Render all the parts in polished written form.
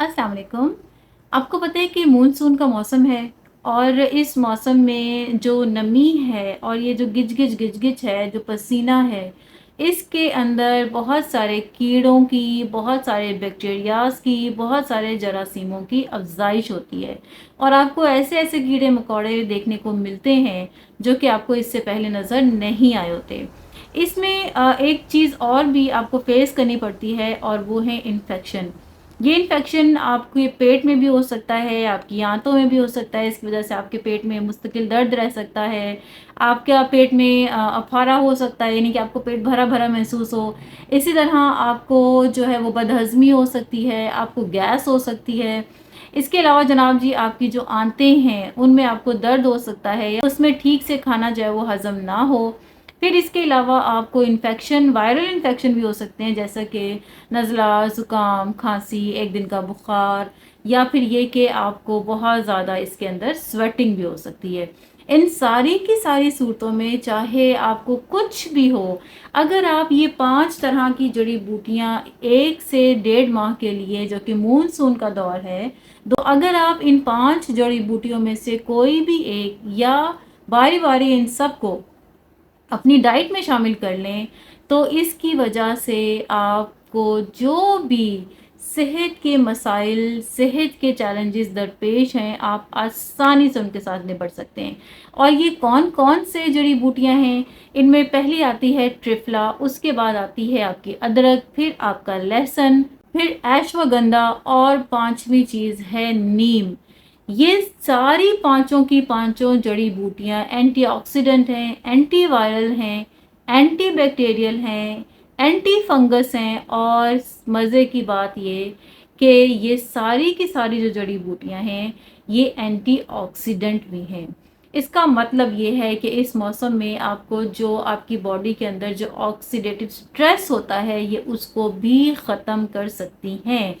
अस्सलाम वालेकुम। आपको पता है कि मानसून का मौसम है और इस मौसम में जो नमी है और ये जो गिज-गिज है, जो पसीना है, इसके अंदर बहुत सारे कीड़ों की, बहुत सारे बैक्टीरियाज़ की, बहुत सारे जरासीमों की अफ़ज़ाइश होती है और आपको ऐसे-ऐसे कीड़े-मकोड़े देखने को मिलते हैं, जो कि आपको इससे पहले नज़र नहीं आए होते। इसमें एक चीज़ और भी आपको फ़ेस करनी पड़ती है और वो है इन्फेक्शन। ये इन्फेक्शन आपके पेट में भी हो सकता है, आपकी आंतों में भी हो सकता है, इसकी वजह से आपके पेट में मुस्तकिल दर्द रह सकता है। आपका पेट में अफारा हो सकता है, यानी कि आपको पेट भरा-भरा महसूस हो। इसी तरह आपको जो है वो बदहज़मी हो सकती है, आपको गैस हो सकती है। इसके अलावा जनाब जी आपकी जो आंतें हैं, उनमें आपको दर्द हो सकता है या उसमें ठीक से खाना जो है वो हज़म ना हो। फिर इसके अलावा आपको इन्फेक्शन, वायरल इन्फेक्शन भी हो सकते हैं, जैसा कि नज़ला, ज़ुकाम, खांसी, एक दिन का बुखार या फिर ये कि आपको बहुत ज़्यादा इसके अंदर स्वेटिंग भी हो सकती है। इन सारी की सारी सूरतों में चाहे आपको कुछ भी हो, अगर आप ये 5 तरह की जड़ी बूटियाँ 1 से डेढ़ माह के लिए, जो कि मानसून का दौर है, तो अगर आप इन 5 जड़ी बूटियों में से कोई भी एक या बारी-बारी इन सबको अपनी डाइट में शामिल कर लें, तो इसकी वजह से आपको जो भी सेहत के मसाइल, सेहत के चैलेंजेस दरपेश हैं, आप आसानी से उनके साथ निपट सकते हैं। और ये कौन-कौन से जड़ी बूटियाँ हैं? इनमें पहली आती है ट्रिफला, उसके बाद आती है आपकी अदरक, फिर आपका लहसुन, फिर अश्वगंधा और 5वीं चीज़ है नीम। ये सारी पाँचों की पाँचों जड़ी बूटियाँ एंटीऑक्सीडेंट हैं, एंटीवायरल हैं, एंटीबैक्टीरियल हैं, एंटी फंगस हैं और मज़े की बात ये कि ये सारी की सारी जो जड़ी बूटियाँ हैं, ये एंटीऑक्सीडेंट भी हैं। इसका मतलब ये है कि इस मौसम में आपको जो आपकी बॉडी के अंदर जो ऑक्सीडेटिव स्ट्रेस होता है, ये उसको भी ख़त्म कर सकती हैं।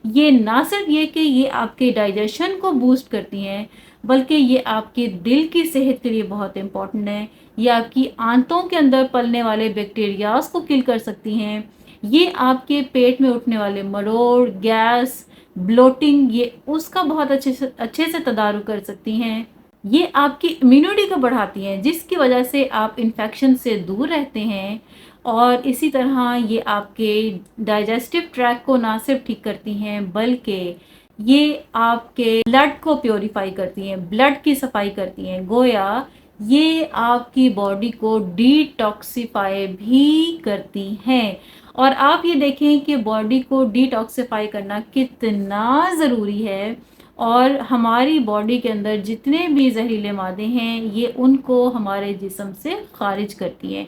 ये ना सिर्फ ये कि ये आपके डाइजेशन को बूस्ट करती हैं, बल्कि ये आपके दिल की सेहत के लिए बहुत इम्पॉर्टेंट है। ये आपकी आंतों के अंदर पलने वाले बैक्टीरियाज़ को किल कर सकती हैं। ये आपके पेट में उठने वाले मरोड़, गैस, ब्लोटिंग, ये उसका बहुत अच्छे से तदारुक कर सकती हैं। ये आपकी इम्यूनिटी को बढ़ाती हैं, जिसकी वजह से आप इन्फेक्शन से दूर रहते हैं और इसी तरह ये आपके डाइजेस्टिव ट्रैक को ना सिर्फ ठीक करती हैं, बल्कि ये आपके ब्लड को प्योरीफाई करती हैं, ब्लड की सफाई करती हैं। गोया ये आपकी बॉडी को डिटॉक्सिफाई भी करती हैं। और आप ये देखें कि बॉडी को डिटॉक्सिफाई करना कितना ज़रूरी है और हमारी बॉडी के अंदर जितने भी जहरीले मादे हैं, ये उनको हमारे जिस्म से खारिज करती हैं।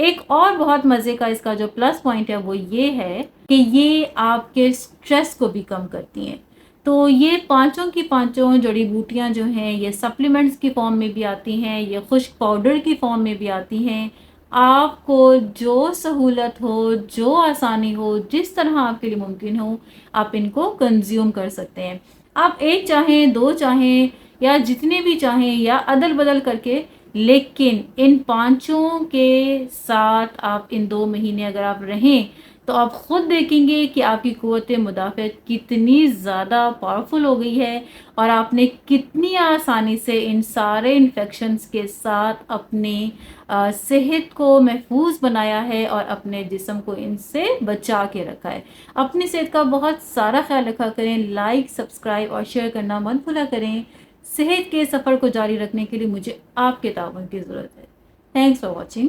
एक और बहुत मज़े का इसका जो प्लस पॉइंट है वो ये है कि ये आपके स्ट्रेस को भी कम करती हैं। तो ये पाँचों की पाँचों जड़ी बूटियाँ जो हैं, ये सप्लीमेंट्स की फॉर्म में भी आती हैं, ये खुश्क पाउडर की फॉर्म में भी आती हैं। आपको जो सहूलत हो, जो आसानी हो, जिस तरह आपके लिए मुमकिन हो, आप इनको कंज्यूम कर सकते हैं। आप एक चाहें, 2 चाहें या जितने भी चाहें या अदल-बदल करके, लेकिन इन पाँचों के साथ आप इन 2 महीने अगर आप रहें, तो आप खुद देखेंगे कि आपकी क़ुव्वत मुदाफ़अत कितनी ज़्यादा पावरफुल हो गई है और आपने कितनी आसानी से इन सारे इन्फेक्शंस के साथ अपनी सेहत को महफूज बनाया है और अपने जिस्म को इनसे बचा के रखा है। अपनी सेहत का बहुत सारा ख्याल रखा करें। लाइक, सब्सक्राइब और शेयर करना मत भूला करें। सेहत के सफ़र को जारी रखने के लिए मुझे आपके ताउन की ज़रूरत है। Thanks for watching.